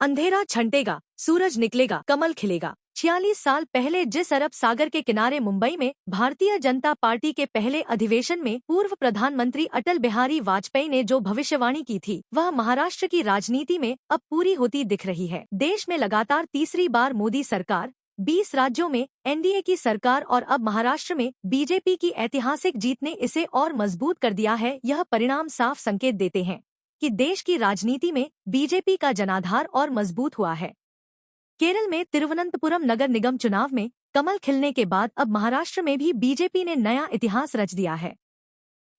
अंधेरा छंटेगा, सूरज निकलेगा, कमल खिलेगा। 46 साल पहले जिस अरब सागर के किनारे मुंबई में भारतीय जनता पार्टी के पहले अधिवेशन में पूर्व प्रधानमंत्री अटल बिहारी वाजपेयी ने जो भविष्यवाणी की थी, वह महाराष्ट्र की राजनीति में अब पूरी होती दिख रही है। देश में लगातार तीसरी बार मोदी सरकार, 20 राज्यों में एनडीए की सरकार और अब महाराष्ट्र में बीजेपी की ऐतिहासिक जीत ने इसे और मजबूत कर दिया है। यह परिणाम साफ संकेत देते हैं कि देश की राजनीति में बीजेपी का जनाधार और मजबूत हुआ है। केरल में तिरुवनंतपुरम नगर निगम चुनाव में कमल खिलने के बाद अब महाराष्ट्र में भी बीजेपी ने नया इतिहास रच दिया है।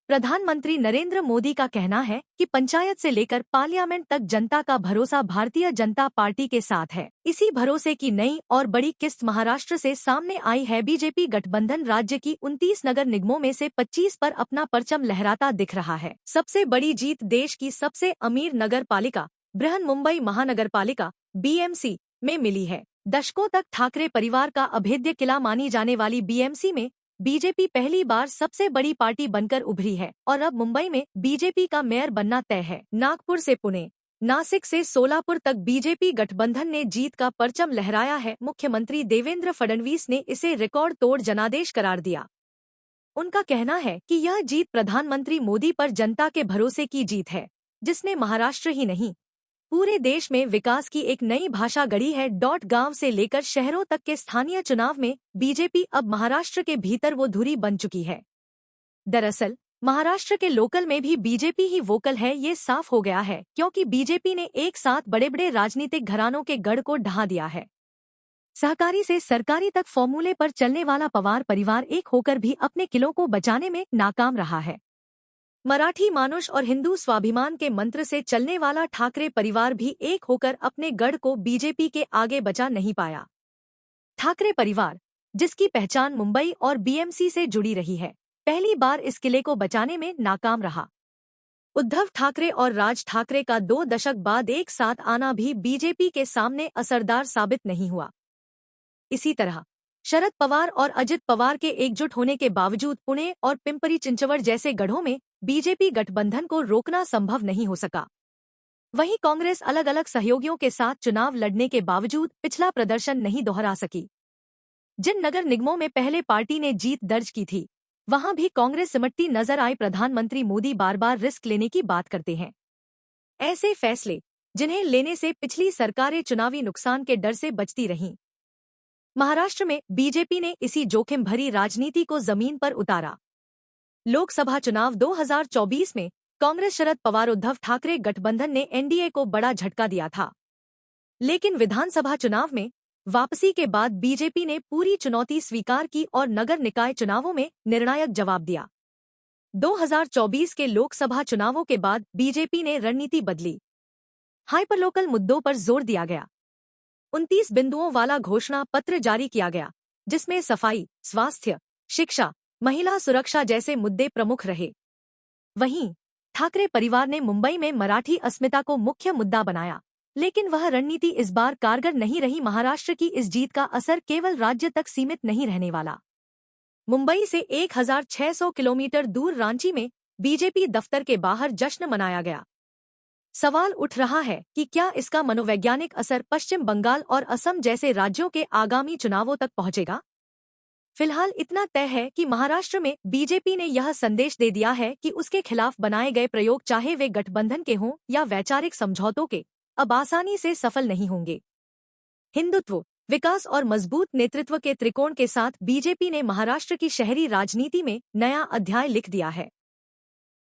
प्रधानमंत्री नरेंद्र मोदी का कहना है कि पंचायत से लेकर पार्लियामेंट तक जनता का भरोसा भारतीय जनता पार्टी के साथ है। इसी भरोसे की नई और बड़ी किस्त महाराष्ट्र से सामने आई है। बीजेपी गठबंधन राज्य की 29 नगर निगमों में से 25 पर अपना परचम लहराता दिख रहा है। सबसे बड़ी जीत देश की सबसे अमीर नगर पालिका बृहन मुंबई महानगर पालिका BMC में मिली है। दशकों तक ठाकरे परिवार का अभेद्य किला मानी जाने वाली BMC में बीजेपी पहली बार सबसे बड़ी पार्टी बनकर उभरी है और अब मुंबई में बीजेपी का मेयर बनना तय है। नागपुर से पुणे, नासिक से सोलापुर तक बीजेपी गठबंधन ने जीत का परचम लहराया है। मुख्यमंत्री देवेंद्र फडणवीस ने इसे रिकॉर्ड तोड़ जनादेश करार दिया। उनका कहना है कि यह जीत प्रधानमंत्री मोदी पर जनता के भरोसे की जीत है, जिसने महाराष्ट्र ही नहीं पूरे देश में विकास की एक नई भाषा गढ़ी है। गांव से लेकर शहरों तक के स्थानीय चुनाव में बीजेपी अब महाराष्ट्र के भीतर वो धुरी बन चुकी है। दरअसल महाराष्ट्र के लोकल में भी बीजेपी ही वोकल है, ये साफ हो गया है, क्योंकि बीजेपी ने एक साथ बड़े बड़े राजनीतिक घरानों के गढ़ को ढहा दिया है। सहकारी से सरकारी तक फॉर्मूले पर चलने वाला पवार परिवार एक होकर भी अपने किलों को बचाने में नाकाम रहा है। मराठी मानुष और हिंदू स्वाभिमान के मंत्र से चलने वाला ठाकरे परिवार भी एक होकर अपने गढ़ को बीजेपी के आगे बचा नहीं पाया। ठाकरे परिवार, जिसकी पहचान मुंबई और BMC से जुड़ी रही है, पहली बार इस किले को बचाने में नाकाम रहा। उद्धव ठाकरे और राज ठाकरे का 2 दशक बाद एक साथ आना भी बीजेपी के सामने असरदार साबित नहीं हुआ। इसी तरह शरद पवार और अजित पवार के एकजुट होने के बावजूद पुणे और पिंपरी चिंचवड़ जैसे गढ़ों में बीजेपी गठबंधन को रोकना संभव नहीं हो सका। वहीं कांग्रेस अलग अलग सहयोगियों के साथ चुनाव लड़ने के बावजूद पिछला प्रदर्शन नहीं दोहरा सकी। जिन नगर निगमों में पहले पार्टी ने जीत दर्ज की थी, वहां भी कांग्रेस सिमटती नजर आई। प्रधानमंत्री मोदी बार बार रिस्क लेने की बात करते हैं। ऐसे फैसले जिन्हें लेने से पिछली सरकारें चुनावी नुकसान के डर से बचती रहीं। महाराष्ट्र में बीजेपी ने इसी जोखिम भरी राजनीति को जमीन पर उतारा। लोकसभा चुनाव 2024 में कांग्रेस शरद पवार उद्धव ठाकरे गठबंधन ने एनडीए को बड़ा झटका दिया था, लेकिन विधानसभा चुनाव में वापसी के बाद बीजेपी ने पूरी चुनौती स्वीकार की और नगर निकाय चुनावों में निर्णायक जवाब दिया। 2024 के लोकसभा चुनावों के बाद बीजेपी ने रणनीति बदली। हाइपरलोकल मुद्दों पर जोर दिया गया। 29 बिंदुओं वाला घोषणा पत्र जारी किया गया, जिसमें सफाई, स्वास्थ्य, शिक्षा, महिला सुरक्षा जैसे मुद्दे प्रमुख रहे। वहीं ठाकरे परिवार ने मुंबई में मराठी अस्मिता को मुख्य मुद्दा बनाया, लेकिन वह रणनीति इस बार कारगर नहीं रही। महाराष्ट्र की इस जीत का असर केवल राज्य तक सीमित नहीं रहने वाला। मुंबई से 1600 किलोमीटर दूर रांची में बीजेपी दफ्तर के बाहर जश्न मनाया गया। सवाल उठ रहा है कि क्या इसका मनोवैज्ञानिक असर पश्चिम बंगाल और असम जैसे राज्यों के आगामी चुनावों तक पहुंचेगा? फिलहाल इतना तय है कि महाराष्ट्र में बीजेपी ने यह संदेश दे दिया है कि उसके खिलाफ बनाए गए प्रयोग, चाहे वे गठबंधन के हों या वैचारिक समझौतों के, अब आसानी से सफल नहीं होंगे। हिंदुत्व, विकास और मजबूत नेतृत्व के त्रिकोण के साथ बीजेपी ने महाराष्ट्र की शहरी राजनीति में नया अध्याय लिख दिया है।